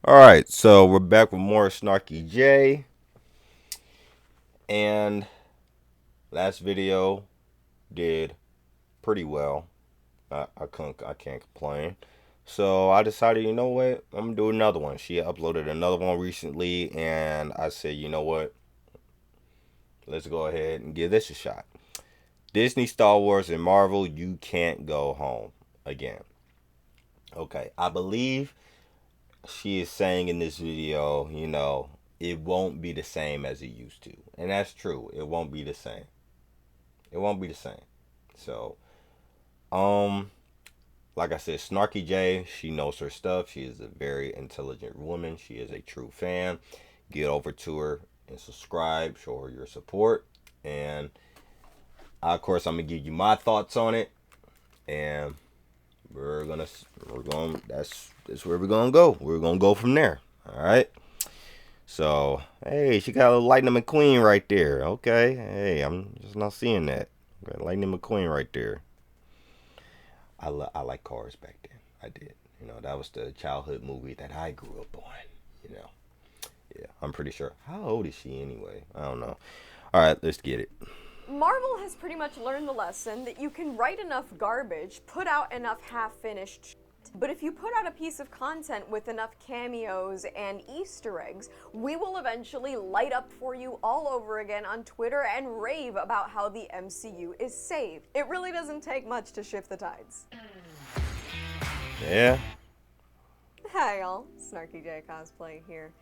Alright, so we're back with more Snarky J. And last video did pretty well. I can't complain. So I decided, you know what? I'm gonna do another one. She uploaded another one recently, and I said, you know what? Let's go ahead and give this a shot. Disney, Star Wars, and Marvel, you can't go home again. Okay, I believe she is saying in this video, it won't be the same as it used to. And that's true. It won't be the same. It won't be the same. So, um, like I said, Snarky J, she knows her stuff. She is a very intelligent woman. She is a true fan. Get over to her and subscribe. Show her your support. And of course, I'm gonna give you my thoughts on it. And that's where we're gonna go. We're gonna go from there. All right. So, hey, she got a Lightning McQueen right there. Okay, hey, I'm just not seeing that. Got Lightning McQueen right there. I like cars back then. I did. That was the childhood movie that I grew up on. You know, yeah, I'm pretty sure. How old is she anyway? I don't know. All right, let's get it. Marvel has pretty much learned the lesson that you can write enough garbage, put out enough half-finished but if you put out a piece of content with enough cameos and Easter eggs, we will eventually light up for you all over again on Twitter and rave about how the MCU is saved. It really doesn't take much to shift the tides. Yeah. Hi y'all, Snarky J Cosplay here.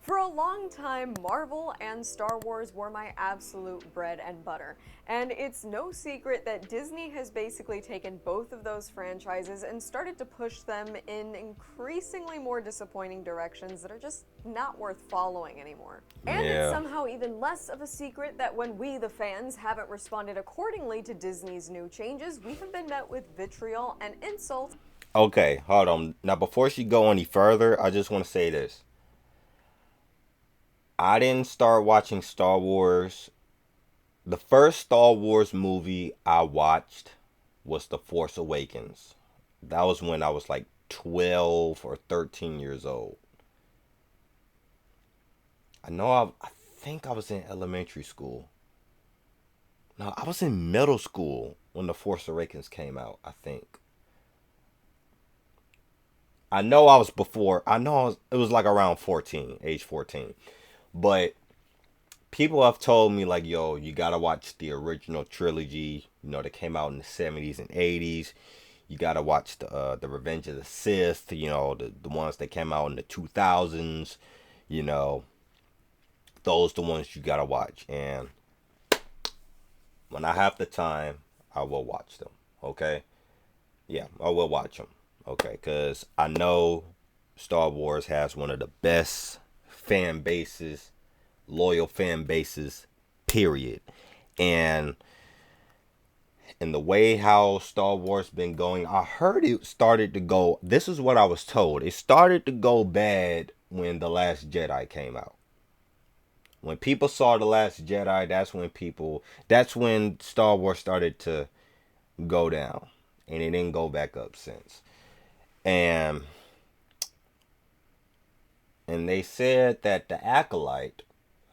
For a long time, Marvel and Star Wars were my absolute bread and butter. And it's no secret that Disney has basically taken both of those franchises and started to push them in increasingly more disappointing directions that are just not worth following anymore. And it's Yeah. somehow even less of a secret that when we, the fans, haven't responded accordingly to Disney's new changes, we have been met with vitriol and insults. Okay, hold on. Now, before she go any further, I just want to say this. I didn't start watching Star Wars. The first Star Wars movie I watched was The Force Awakens. That was when I was like 12 or 13 years old. I think I was in elementary school. No, I was in middle school when The Force Awakens came out, I think. It was like around 14, age 14. But people have told me like, yo, you gotta watch the original trilogy. That came out in the 70s and 80s. You gotta watch the Revenge of the Sith. The ones that came out in the 2000s. You know, those the ones you gotta watch. And when I have the time, I will watch them. Okay, yeah, I will watch them. Okay, because I know Star Wars has one of the best fan bases, loyal fan bases, period. And the way how Star Wars been going, I heard it started to go. This is what I was told. It started to go bad when The Last Jedi came out. When people saw The Last Jedi, that's when Star Wars started to go down. And it didn't go back up since. And they said that the Acolyte,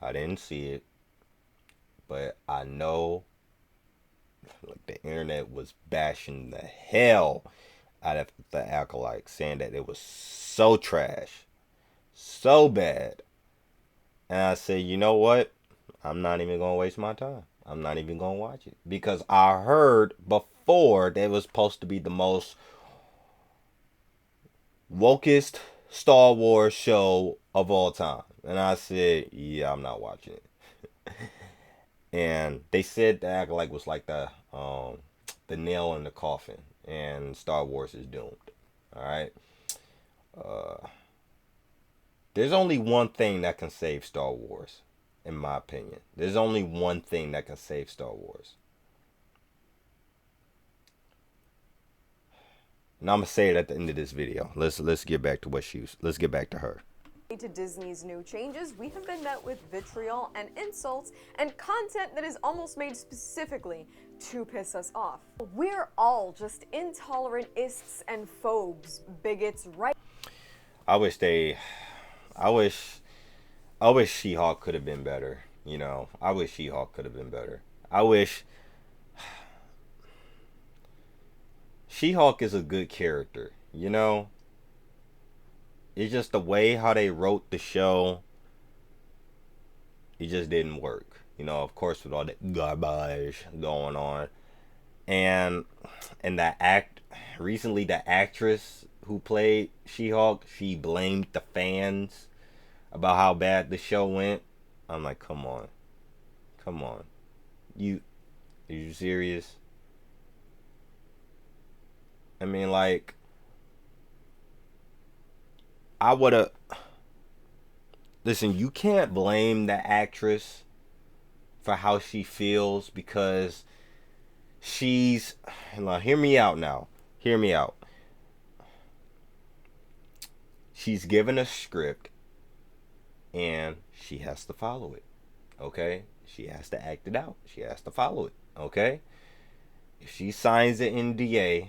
I didn't see it, but I know like the internet was bashing the hell out of the Acolyte, saying that it was so trash, so bad. And I said, you know what? I'm not even gonna waste my time. I'm not even gonna watch it because I heard before that it was supposed to be the most wokest Star Wars show of all time. And I said, yeah, I'm not watching it. And they said the Acolyte was like the nail in the coffin, and Star Wars is doomed. All right. Uh, there's only one thing that can save Star Wars, in my opinion. There's only one thing that can save Star Wars. And I'm gonna say it at the end of this video. Let's get back to let's get back to her. To Disney's new changes, we have been met with vitriol and insults and content that is almost made specifically to piss us off. We're all just intolerant ists and phobes, bigots, right? I wish they I wish She-Hulk could have been better. I wish She-Hulk could have been better. I wish She-Hulk is a good character. It's just the way how they wrote the show. It just didn't work. Of course, with all that garbage going on, and that act recently, the actress who played She-Hulk, she blamed the fans about how bad the show went. I'm like, come on, come on, you are you serious? I mean, like, I would have. Listen, you can't blame the actress for how she feels because she's. Now, hear me out now. Hear me out. She's given a script and she has to follow it. Okay? She has to act it out. She has to follow it. Okay? If she signs an NDA,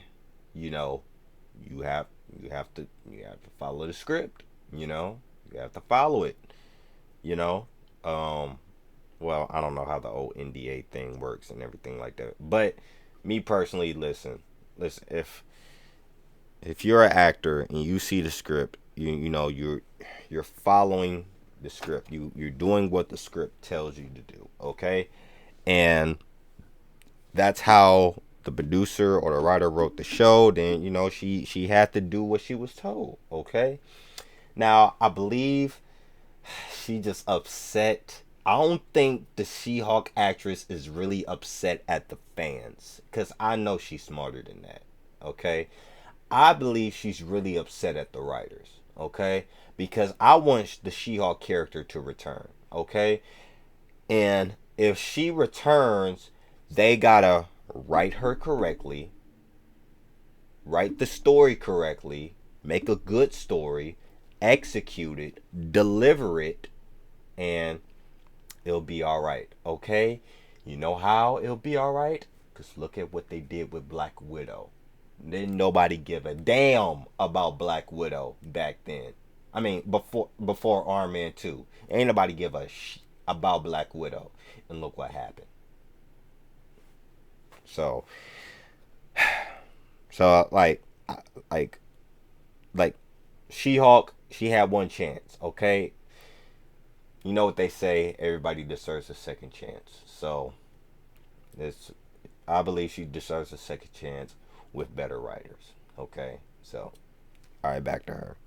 you know, you have you have to follow the script. You have to follow it. You know, um, well, I don't know how the old NDA thing works and everything like that, but me personally, listen. If you're an actor and you see the script, you're following the script. You're doing what the script tells you to do. Okay, and that's how the producer or the writer wrote the show. Then she had to do what she was told. Okay. Now I believe she just upset. I don't think the She-Hulk actress is really upset at the fans because I know she's smarter than that. Okay, I believe she's really upset at the writers. Okay, because I want the She-Hulk character to return. Okay, and if she returns, they gotta write her correctly, write the story correctly, make a good story, execute it, deliver it, and it'll be all right. Okay? You know how it'll be all right? Because look at what they did with Black Widow. Didn't nobody give a damn about Black Widow back then. I mean, before Iron Man 2. Ain't nobody give a about Black Widow. And look what happened. So, like, like, like, She-Hulk, she had one chance, okay? You know what they say, everybody deserves a second chance. So, it's I believe she deserves a second chance with better writers, okay? So, all right, back to her.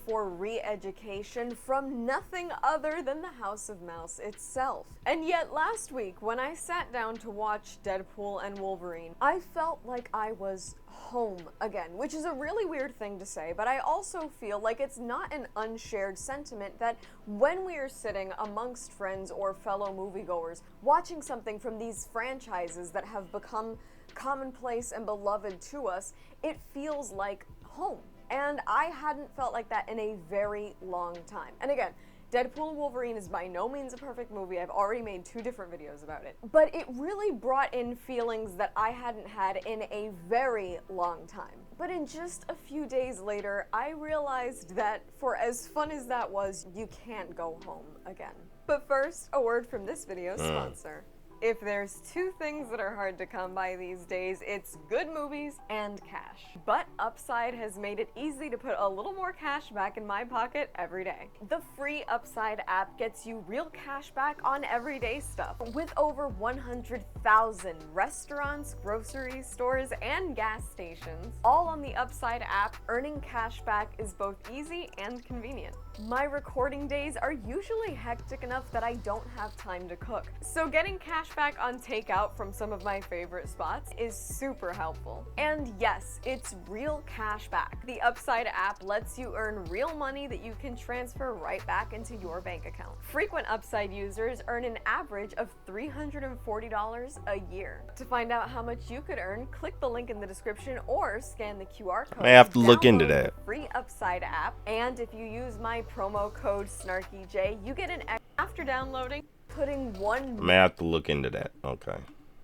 For re-education from nothing other than the House of Mouse itself. And yet last week, when I sat down to watch Deadpool and Wolverine, I felt like I was home again, which is a really weird thing to say, but I also feel like it's not an unshared sentiment that when we are sitting amongst friends or fellow moviegoers watching something from these franchises that have become commonplace and beloved to us, it feels like home. And I hadn't felt like that in a very long time. And again, Deadpool and Wolverine is by no means a perfect movie. I've already made 2 different videos about it. But it really brought in feelings that I hadn't had in a very long time. But in just a few days later, I realized that for as fun as that was, you can't go home again. But first, a word from this video's sponsor. If there's 2 things that are hard to come by these days, it's good movies and cash. But Upside has made it easy to put a little more cash back in my pocket every day. The free Upside app gets you real cash back on everyday stuff. With over 100,000 restaurants, grocery stores, and gas stations, all on the Upside app, earning cash back is both easy and convenient. My recording days are usually hectic enough that I don't have time to cook, so getting cash back on takeout from some of my favorite spots is super helpful. And yes, it's real cash back. The Upside app lets you earn real money that you can transfer right back into your bank account. Frequent Upside users earn an average of $340 a year. To find out how much you could earn, click the link in the description or scan the QR code. I have to look into that. The free Upside app, and if you use my promo code SnarkyJ, you get an after downloading, putting I may have to look into that. Okay.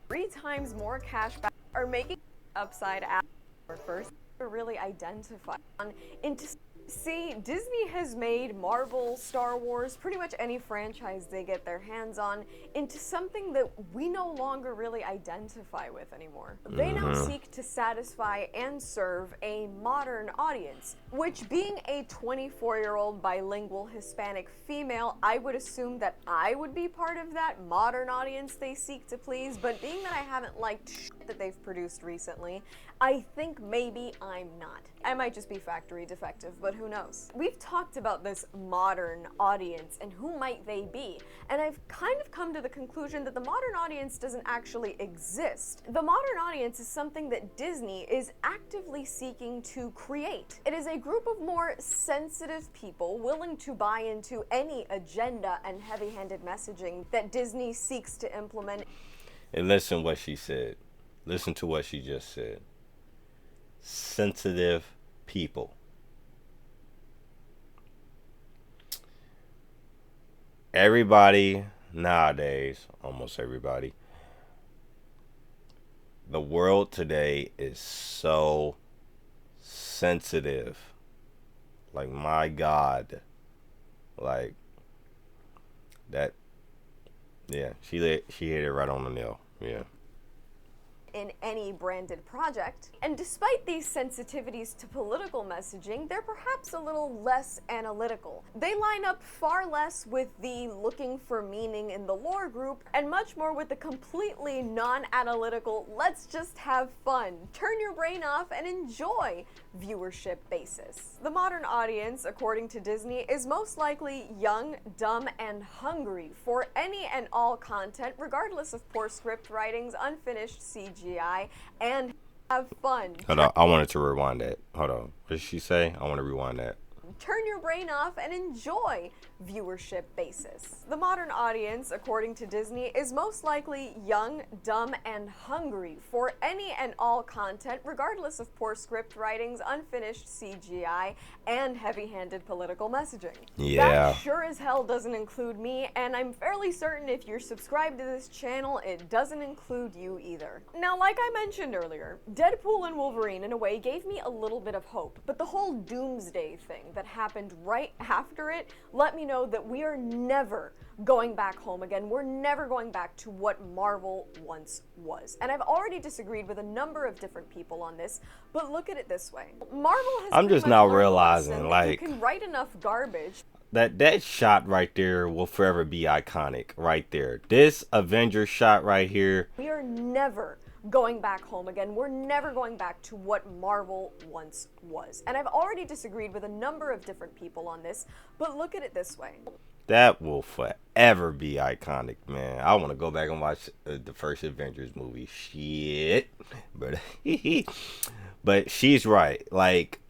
3 times more cash back or making Upside app first to really identify into See, Disney has made Marvel, Star Wars, pretty much any franchise they get their hands on, into something that we no longer really identify with anymore. They now seek to satisfy and serve a modern audience, which, being a 24-year-old bilingual Hispanic female, I would assume that I would be part of that modern audience they seek to please, but being that I haven't liked shit that they've produced recently, I think maybe I'm not. I might just be factory defective, but who knows? We've talked about this modern audience and who might they be, and I've kind of come to the conclusion that the modern audience doesn't actually exist. The modern audience is something that Disney is actively seeking to create. It is a group of more sensitive people willing to buy into any agenda and heavy-handed messaging that Disney seeks to implement. And listen what she said. Listen to what she just said. Sensitive people. Everybody nowadays, almost everybody, the world today is so sensitive. Like, my God. Like, that, yeah, she hit it right on the nail. Yeah. In any branded project. And despite these sensitivities to political messaging, they're perhaps a little less analytical. They line up far less with the looking for meaning in the lore group, and much more with the completely non-analytical, let's just have fun, turn your brain off and enjoy viewership basis. The modern audience, according to Disney, is most likely young, dumb, and hungry for any and all content, regardless of poor script writings, unfinished CGI, and have fun. Hold on, I wanted to rewind that. Hold on. What did she say? I want to rewind that. Turn your brain off and enjoy viewership basis. The modern audience, according to Disney, is most likely young, dumb, and hungry for any and all content, regardless of poor script writings, unfinished CGI, and heavy-handed political messaging. Yeah. That sure as hell doesn't include me, and I'm fairly certain if you're subscribed to this channel, it doesn't include you either. Now, like I mentioned earlier, Deadpool and Wolverine, in a way, gave me a little bit of hope, but the whole doomsday thing that happened right after it let me know that we are never going back home again. We're never going back to what Marvel once was. And I've already disagreed with a number of different people on this, but look at it this way. Marvel has I'm just now realizing, like, you can write enough garbage. That shot right there will forever be iconic right there. This Avengers shot right here. We are never going back home again. We're never going back to what Marvel once was. And I've already disagreed with a number of different people on this, but look at it this way. That will forever be iconic, man. I want to go back and watch the first Avengers movie. Shit. But she's right. Like,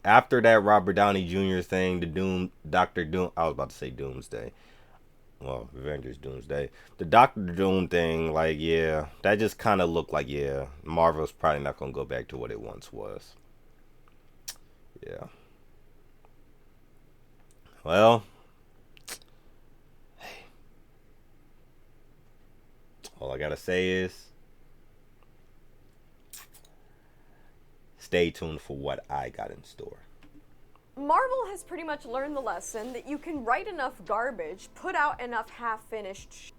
after that Robert Downey Jr. thing, the Doctor Doom, I was about to say Doomsday. Well, Avengers Doomsday. The Doctor Doom thing, like, yeah, that just kind of looked like, yeah, Marvel's probably not going to go back to what it once was. Yeah. Well, hey. All I got to say is, stay tuned for what I got in store. Marvel has pretty much learned the lesson that you can write enough garbage, put out enough half-finished shit,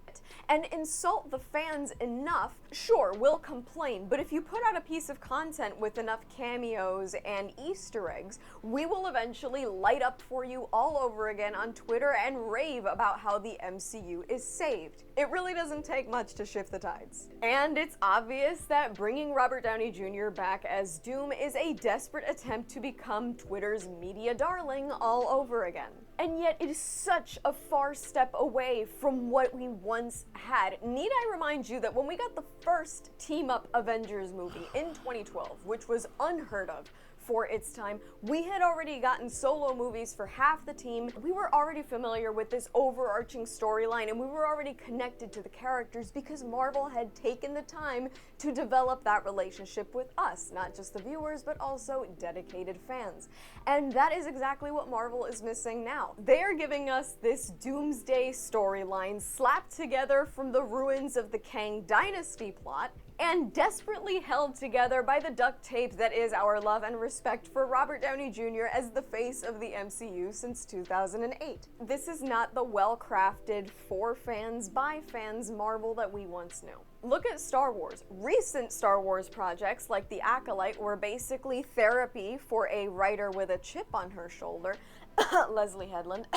and insult the fans enough. Sure, we'll complain, but if you put out a piece of content with enough cameos and Easter eggs, we will eventually light up for you all over again on Twitter and rave about how the MCU is saved. It really doesn't take much to shift the tides. And it's obvious that bringing Robert Downey Jr. back as Doom is a desperate attempt to become Twitter's media darling all over again. And yet it is such a far step away from what we once had. Need I remind you that when we got the first team-up Avengers movie in 2012, which was unheard of for its time, we had already gotten solo movies for half the team. We were already familiar with this overarching storyline, and we were already connected to the characters because Marvel had taken the time to develop that relationship with us, not just the viewers, but also dedicated fans. And that is exactly what Marvel is missing now. They are giving us this doomsday storyline slapped together from the ruins of the Kang Dynasty plot, and desperately held together by the duct tape that is our love and respect for Robert Downey Jr. as the face of the MCU since 2008. This is not the well-crafted, for fans, by fans Marvel that we once knew. Look at Star Wars. Recent Star Wars projects like The Acolyte were basically therapy for a writer with a chip on her shoulder, Leslie Headland,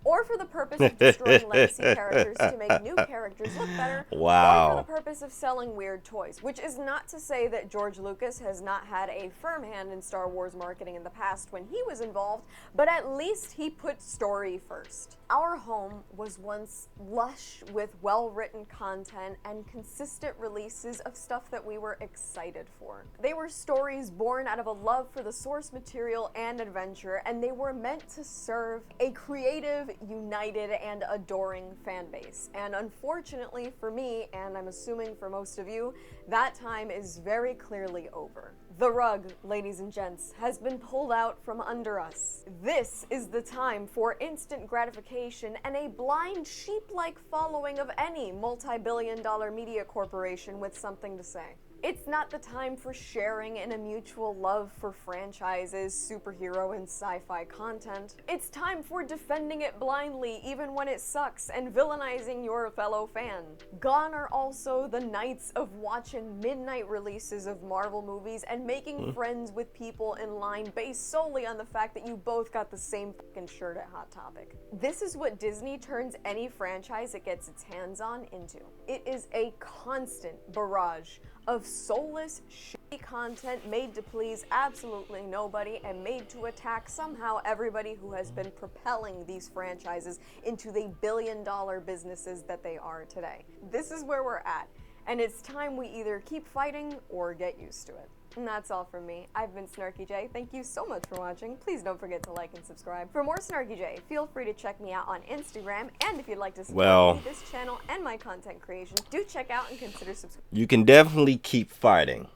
or for the purpose of destroying legacy characters to make new characters look better, or for the purpose of selling weird toys, which is not to say that George Lucas has not had a firm hand in Star Wars marketing in the past when he was involved, but at least he put story first. Our home was once lush with well-written content and consistent releases of stuff that we were excited for. They were stories born out of a love for the source material and adventure, and they were meant to serve a creative, united, and adoring fan base. And unfortunately for me, and I'm assuming for most of you, that time is very clearly over. The rug, ladies and gents, has been pulled out from under us. This is the time for instant gratification and a blind sheep-like following of any multi-billion-dollar media corporation with something to say. It's not the time for sharing in a mutual love for franchises, superhero, and sci-fi content. It's time for defending it blindly even when it sucks and villainizing your fellow fan. Gone are also the nights of watching midnight releases of Marvel movies and making friends with people in line based solely on the fact that you both got the same fucking shirt at Hot Topic. This is what Disney turns any franchise it gets its hands on into. It is a constant barrage of soulless, shitty content made to please absolutely nobody and made to attack somehow everybody who has been propelling these franchises into the billion-dollar businesses that they are today. This is where we're at, and it's time we either keep fighting or get used to it. And that's all from me. I've been Snarky J. Thank you so much for watching. Please don't forget to like and subscribe. For more Snarky J, feel free to check me out on Instagram. And if you'd like to support me, this channel, and my content creation, do check out and consider subscribing. You can definitely keep fighting,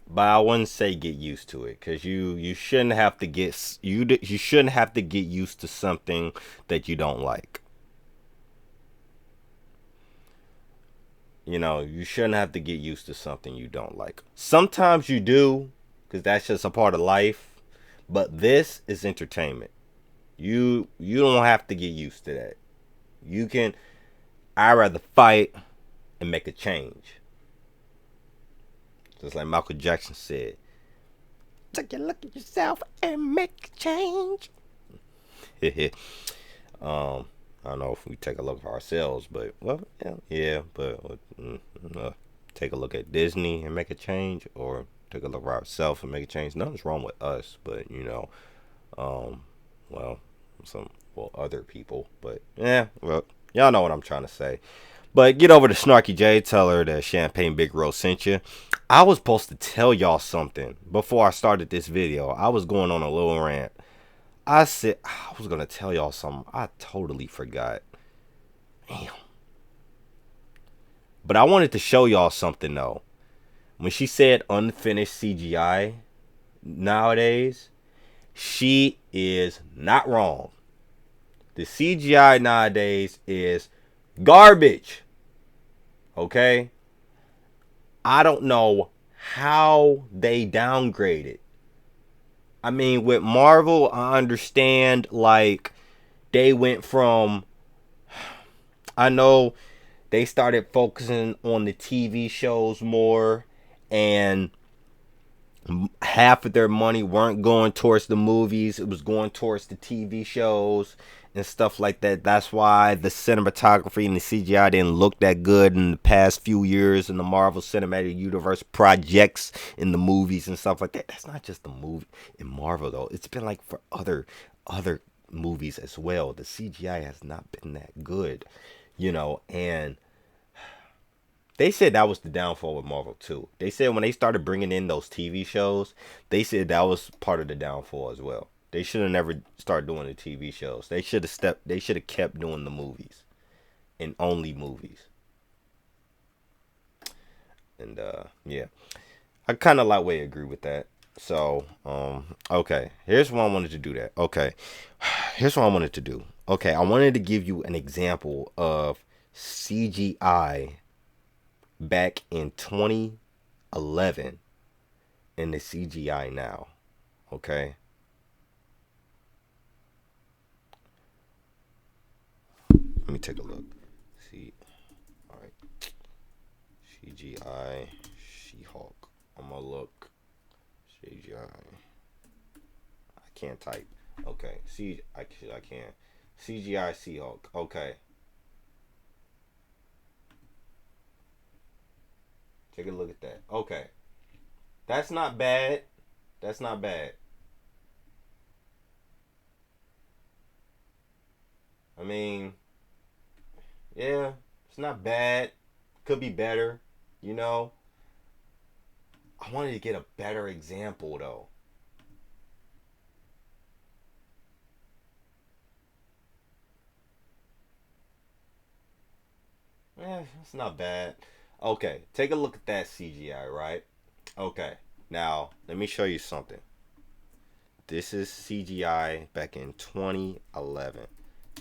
but I wouldn't say get used to it, because you shouldn't have to get you shouldn't have to get used to something that you don't like. You know, you shouldn't have to get used to something you don't like. Sometimes you do, because that's just a part of life. But this is entertainment. You don't have to get used to that. You can. I'd rather fight and make a change. Just like Michael Jackson said, take a look at yourself and make a change. I don't know if we take a look at ourselves, but well, yeah, but take a look at Disney and make a change, or take a look at ourselves and make a change. Nothing's wrong with us, but other people, but yeah, well, y'all know what I'm trying to say. But get over to Snarky J, tell her that Champagne Big Rose sent you. I was supposed to tell y'all something before I started this video. I was going on a little rant. I said I was going to tell y'all something. I totally forgot. Damn. But I wanted to show y'all something, though. When she said unfinished CGI nowadays, she is not wrong. The CGI nowadays is garbage. Okay? I don't know how they downgraded. I mean, with Marvel, I understand, like, they went from, I know they started focusing on the TV shows more, and half of their money weren't going towards the movies. It was going towards the TV shows and stuff like that. That's why the cinematography and the CGI didn't look that good in the past few years in the Marvel Cinematic Universe projects in the movies and stuff like that. That's not just the movie in Marvel, though. It's been like for other movies as well. The CGI has not been that good, and they said that was the downfall with Marvel too. They said when they started bringing in those TV shows, they said that was part of the downfall as well. They should have never started doing the TV shows. They should have kept doing the movies, and only movies. And yeah, I kind of lightweight agree with that. So okay, here's what I wanted to do. Here's what I wanted to do. Okay, I wanted to give you an example of CGI back in 20 2011 and the CGI now. Okay. Let me take a look. See. All right. CGI She-Hulk. I'm gonna look. CGI. I can't type. Okay. See, I can. CGI She-Hulk. Okay. Take a look at that. Okay. That's not bad. That's not bad. I mean, yeah, it's not bad. Could be better, you know. I wanted to get a better example though. It's not bad. Okay, take a look at that CGI, right? Okay, now let me show you something. This is CGI back in 2011.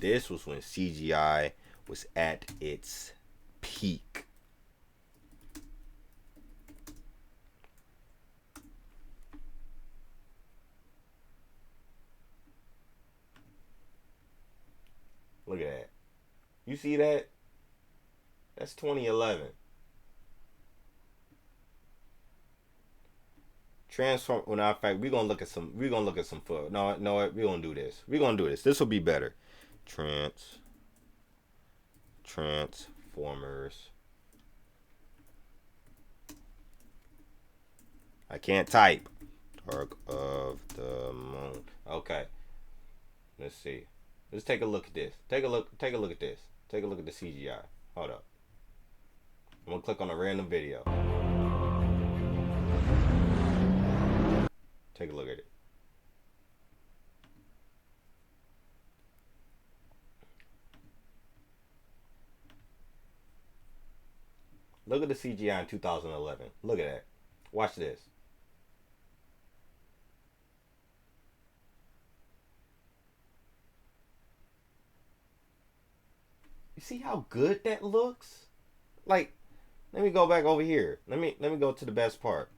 This was when CGI was at its peak. Look at that. You see that? That's 2011. Transform. Well, now, in fact, we're gonna look at some. We're gonna look at some foot. No, we're gonna do this. We're gonna do this. This will be better. Transformers. I can't type. Dark of the Moon. Okay. Let's see. Let's take a look at this. Take a look at this. Take a look at the CGI. Hold up. I'm gonna click on a random video. Take a look at it. Look at the CGI in 2011. Look at that. Watch this. You see how good that looks? Like, let me go back over here. Let me go to the best part.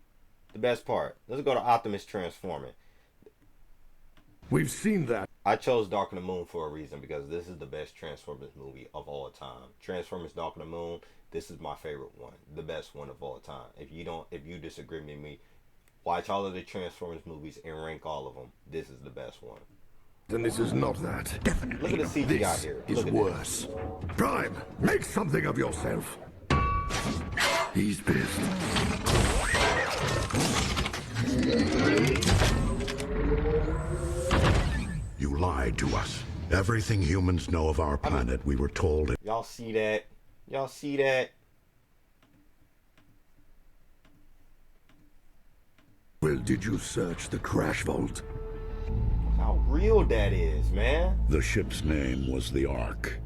The best part. Let's go to Optimus transforming. We've seen that. I chose Dark of the Moon for a reason because this is the best Transformers movie of all time. Transformers Dark of the Moon, this is my favorite one. The best one of all time. If you disagree with me, watch all of the Transformers movies and rank all of them. This is the best one. Then this is not that. Definitely. Look at the CGI this here. Is worse. Prime, make something of yourself. He's pissed. You lied to us. Everything humans know of our planet, we were told. Y'all see that? Y'all see that? Well, did you search the crash vault? How real that is, man. The ship's name was the Ark.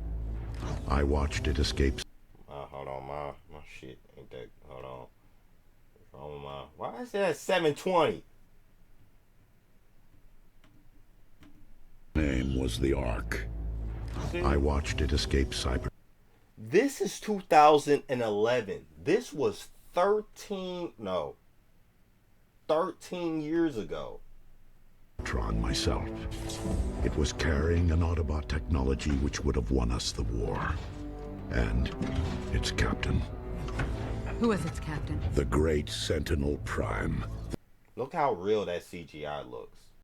I watched it escape. Hold on, my shit ain't that. Hold on. What's wrong with my? Why is that 720? Name was the Ark. See? I watched it escape cyber. This is 2011. This was 13 years ago. Tron myself. It was carrying an Autobot technology which would have won us the war. And its captain. Who was its captain? The great Sentinel Prime. Look how real that CGI looks.